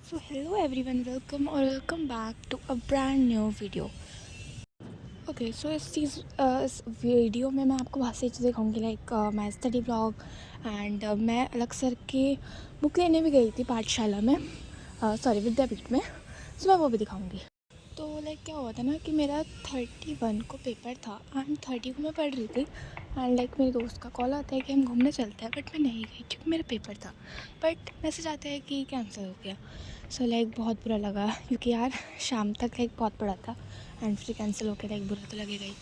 So hello everyone, welcome back to a brand new video. सो इस video में मैं आपको बहुत सी चीज़ें दिखाऊंगी लाइक मैं स्टडी ब्लॉग एंड मैं अलग सर के बुक लेने भी गई थी पाठशाला में, सॉरी विद्यापीठ में। सो मैं वो भी दिखाऊंगी। तो लाइक क्या हुआ था ना कि मेरा 31 को पेपर था एंड 30 को मैं पढ़ रही थी एंड लाइक मेरे दोस्त का कॉल आता है कि हम घूमने चलते हैं, बट मैं नहीं गई क्योंकि मेरा पेपर था। बट मैसेज आता है कि कैंसिल हो गया। सो लाइक बहुत बुरा लगा क्योंकि यार शाम तक लाइक बहुत पड़ा था एंड फिर कैंसिल हो गया। लाइक बुरा तो लगेगा ही।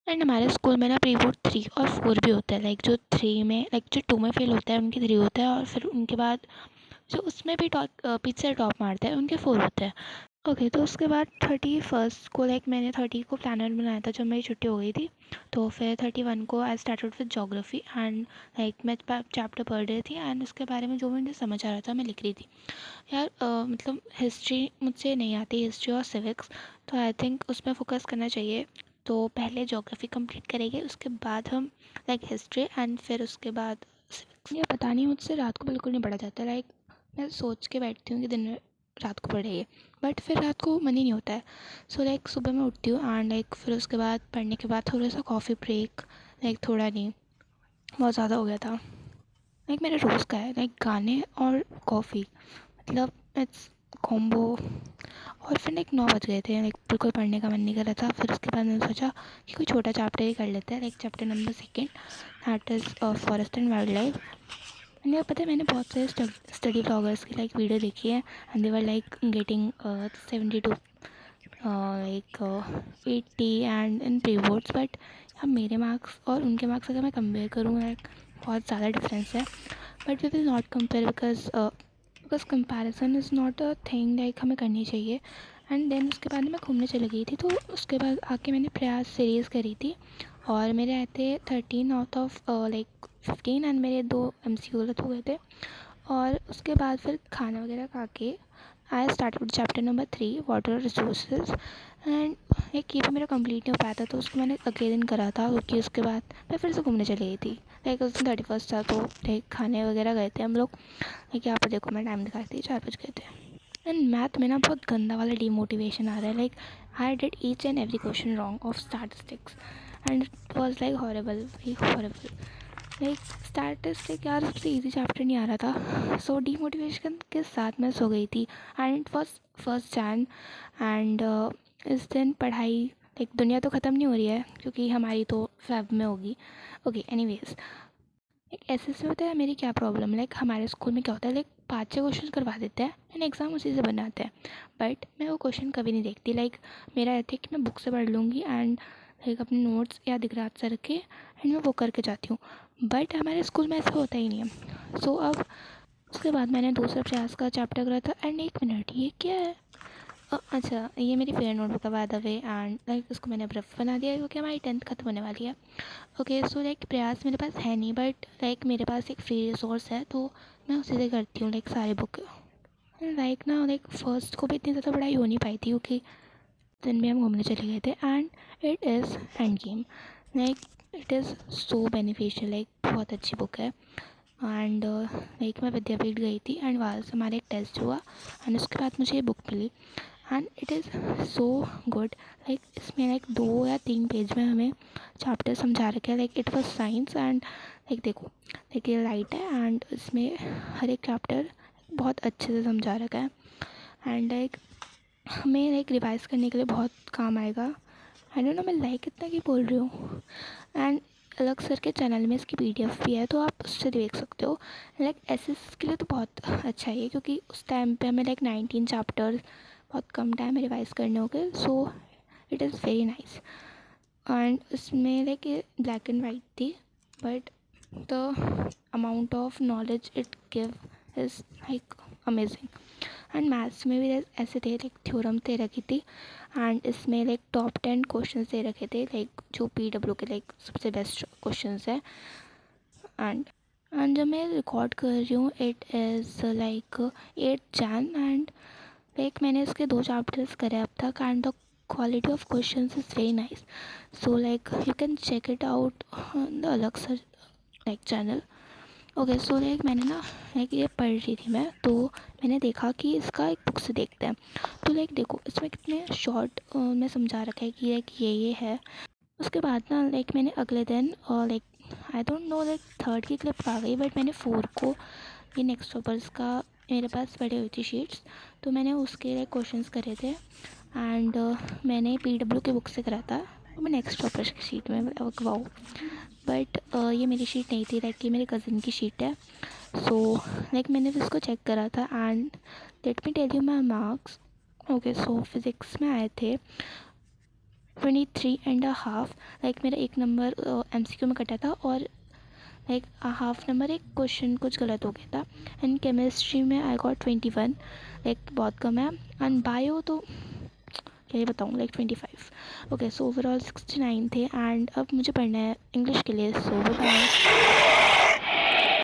एंड हमारे स्कूल में ना प्री बोर्ड 3 और 4 भी होता है। लाइक जो 3 में लाइक जो 2 में फेल होता है उनके 3 होता है, और फिर उनके बाद जो उसमें भी टॉप पीछे से टॉप मारता है उनके 4 होते हैं। तो उसके बाद 31 को लाइक मैंने 30 को प्लानर बनाया था जब मेरी छुट्टी हो गई थी। तो फिर 31 को I started with geography and like मैं चैप्टर पढ़ रही थी एंड उसके बारे में जो मुझे समझ आ रहा था मैं लिख रही थी। यार मतलब हिस्ट्री मुझसे नहीं आती, हिस्ट्री और सिविक्स, तो आई थिंक उसमें फोकस करना चाहिए। तो पहले जोग्राफी कंप्लीट करेंगे, उसके बाद हम लाइक हिस्ट्री एंड फिर उसके बाद सिविक्स। ये पता नहीं मुझसे रात को बिल्कुल नहीं पढ़ा जाता। लाइक मैं सोच के बैठती हूँ कि दिन में रात को पढ़ेंगे, बट फिर रात को मन ही नहीं होता है। सो लाइक सुबह मैं उठती हूँ एंड लाइक फिर उसके बाद पढ़ने के बाद थोड़ा सा कॉफ़ी ब्रेक, लाइक थोड़ा नहीं बहुत ज़्यादा हो गया था। लाइक मेरा रोज़ का है लाइक गाने और कॉफ़ी, मतलब इट्स कॉम्बो। और फिर लाइक 9 बज गए थे, लाइक बिल्कुल पढ़ने का मन नहीं कर रहा था। फिर उसके बाद मैंने सोचा कि कोई छोटा चैप्टर ही कर लेते हैं, like chapter number 2 that is forest and wild life. मैंने पता है मैंने बहुत सारे स्टडी ब्लॉगर्स की लाइक वीडियो देखी है and they were like getting 72 like 80 and in pre boards, but अब मेरे मार्क्स और उनके मार्क्स अगर मैं कंपेयर करूँ लाइक बहुत ज़्यादा डिफरेंस है। But we will not compare because comparison is not a thing like हमें करनी चाहिए। एंड देन उसके बाद मैं घूमने चली गई थी, तो उसके बाद आके मैंने प्रयास सीरीज़ करी थी और मेरे आए थे 13 आउट ऑफ लाइक 15 एंड मेरे 2 MCQ गलत हो गए थे। और उसके बाद फिर खाना वगैरह खा के I start with chapter number 3 water resources and एक ये भी मेरा कंप्लीट नहीं हो पाया था, तो उसको मैंने अगले दिन करा था क्योंकि उसके बाद मैं फिर से घूमने चली गई थी। लाइक उस दिन 31 था, तो लाइक खाने वगैरह गए थे हम लोग। लाइक यहाँ पर देखो मैं टाइम दिखाई थी 4 बज गए थे। एंड मैथ में ना बहुत गंदा वाला डीमोटिवेशन आ रहा है। Like I did each and every question wrong of statistics and it was like horrible, very horrible. Like statistic यार सबसे इजी चैप्टर नहीं आ रहा था, सो डीमोटिवेशन के साथ मैं सो गई थी and it was 1 Jan and इस दिन पढ़ाई लाइक दुनिया तो ख़त्म नहीं हो रही है क्योंकि हमारी तो फेब में होगी। ओके एनीवेज, एक ऐसे से होता है मेरी क्या प्रॉब्लम। लाइक हमारे स्कूल में क्या होता है लाइक 5-6 क्वेश्चन करवा देते हैं एंड एग्ज़ाम उसी से बनाते हैं, बट मैं वो क्वेश्चन कभी नहीं देखती। लाइक मेरा रहता है कि मैं बुक से पढ़ लूँगी एंड लाइक अपने नोट्स या दिगरात से रख के एंड मैं वो करके जाती हूँ। बट हमारे स्कूल में ऐसा होता ही नहीं है। सो अब उसके बाद मैंने दूसरा प्रयास का चैप्टर करा था एंड 1 मिनट ये क्या है। अच्छा ये मेरी फेयर नोटबुक है by the way and like उसको मैंने रफ बना दिया है क्योंकि हमारी 10th खत्म होने वाली है। ओके सो लाइक प्रयास मेरे पास है नहीं, बट लाइक मेरे पास एक फ्री रिसोर्स है तो मैं उसी से करती हूँ लाइक सारे बुक। लाइक ना लाइक फर्स्ट को भी इतनी ज़्यादा पढ़ाई हो नहीं पाई थी क्योंकि दिन में हम घूमने चले गए थे and it is end game. Like it is so beneficial, like बहुत अच्छी बुक है। एंड लाइक मैं विद्यापीठ गई थी एंड वहाँ से हमारा एक टेस्ट हुआ एंड उसके बाद मुझे ये बुक मिली and it is so good. Like इसमें लाइक 2 या 3 पेज में हमें चैप्टर समझा रखे हैं। Like it was science and like देखो लाइक ये लाइट है एंड इसमें हर एक चैप्टर बहुत अच्छे से समझा रखा है एंड लाइक हमें लाइक रिवाइज करने के लिए बहुत काम आएगा। आई डोंट नो मैं लाइक इतना की बोल रही हूँ। एंड अलग सर के चैनल में इसकी PDF भी है तो आप उससे देख सकते हो। लाइक SS के लिए तो बहुत अच्छा है ये क्योंकि उस टाइम पे हमें लाइक 19 चैप्टर्स बहुत कम टाइम में रिवाइज करने होंगे, so it is very nice. And इसमें लाइक ब्लैक एंड वाइट थी, but the amount of knowledge it give is like amazing. And maths में भी ऐसे थे लाइक थ्योरम दे रखी थी एंड इसमें लाइक टॉप 10 क्वेश्चन दे रखे थे लाइक जो PW के लाइक सबसे बेस्ट क्वेश्चन है। एंड जब मैं रिकॉर्ड कर रही हूँ it is like 8 Jan and like मैंने इसके 2 चैप्टर्स करे अब तक and the quality of questions is very nice, so like you can check it out on the अलग sir like channel. Okay so like मैंने ना लाइक ये पढ़ रही थी मैं, तो मैंने देखा कि इसका एक बुक से देखते हैं। तो लाइक देखो इसमें कितने शॉर्ट में समझा रखा है कि लाइक ये है। उसके बाद ना लाइक मैंने अगले दिन like I don't know like third की क्लिप आ गई, बट मैंने फोर को ये नेक्स्ट टॉपर्स का मेरे पास पड़ी हुई थी शीट्स, तो मैंने उसके लाइक क्वेश्चंस करे थे। एंड मैंने PW की बुक से करा था, तो मैं नेक्स्ट टॉपर्स की शीट में वाओ। बट ये मेरी शीट नहीं थी, लाइक ये मेरे कज़न की शीट है। सो लाइक मैंने भी इसको चेक करा था and let me tell you my marks. Okay so physics में आए थे 23.5। लाइक मेरा एक नंबर MCQ में कटा था, और लाइक हाफ नंबर एक क्वेश्चन कुछ गलत हो गया था। एंड केमिस्ट्री में आई गॉट 21, लाइक बहुत कम है। एंड बायो तो क्या ही बताऊँ, लाइक 25। ओके सो ओवरऑल 69 थे। एंड अब मुझे पढ़ना है इंग्लिश के लिए, सो बाय।